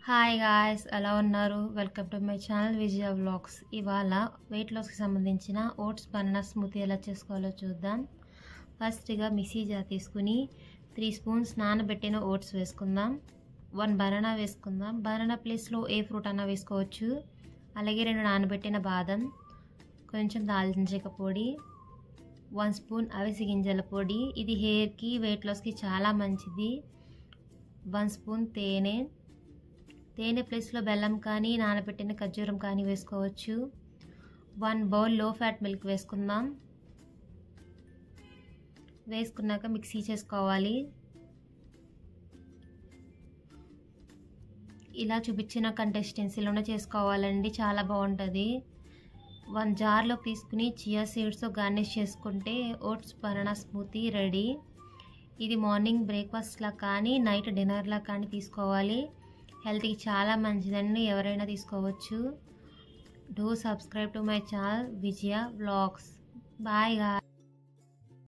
Hi guys, ఎలా ఉన్నారు? Welcome to my channel Vijaya vlogs. ఇవాళ వెయిట్ లాస్కి సంబంధించిన ఓట్స్ బనానా స్మూతీ ఎలా చేసుకోవాలో చూద్దాం. ఫస్ట్గా మిక్సీ జార్ తీసుకుని 3 స్పూన్స్ నానబెట్టిన ఓట్స్ వేసుకుందాం. 1 బనానా వేసుకుందాం. బనానా ప్లేస్లో ఏ ఫ్రూట్ అన్నా వేసుకోవచ్చు. అలాగే 2 నానబెట్టిన బాదం, కొంచెం దాల్చిన చెక్క పొడి, 1 స్పూన్ అవిసె గింజల పొడి. ఇది హెయిర్కి వెయిట్ లాస్కి చాలా మంచిది. 1 స్పూన్ తేనె ప్లేస్లో బెల్లం కానీ నానబెట్టిన ఖర్జూరం కానీ వేసుకోవచ్చు. 1 బౌల్ లో ఫ్యాట్ మిల్క్ వేసుకుందాం. వేసుకున్నాక మిక్సీ చేసుకోవాలి. ఇలా చూపించిన కన్సిస్టెన్సీలోనే చేసుకోవాలండి, చాలా బాగుంటుంది. 1 జార్లో తీసుకుని చియా సీడ్స్తో గార్నిష్ చేసుకుంటే ఓట్స్ బనానా స్మూతీ రెడీ. ఇది మార్నింగ్ బ్రేక్ఫాస్ట్లా కానీ నైట్ డిన్నర్లా కానీ తీసుకోవాలి. హెల్త్కి చాలా మంచిదండి, ఎవరైనా తీసుకోవచ్చు. Do subscribe to my channel Vijaya vlogs. Bye guys.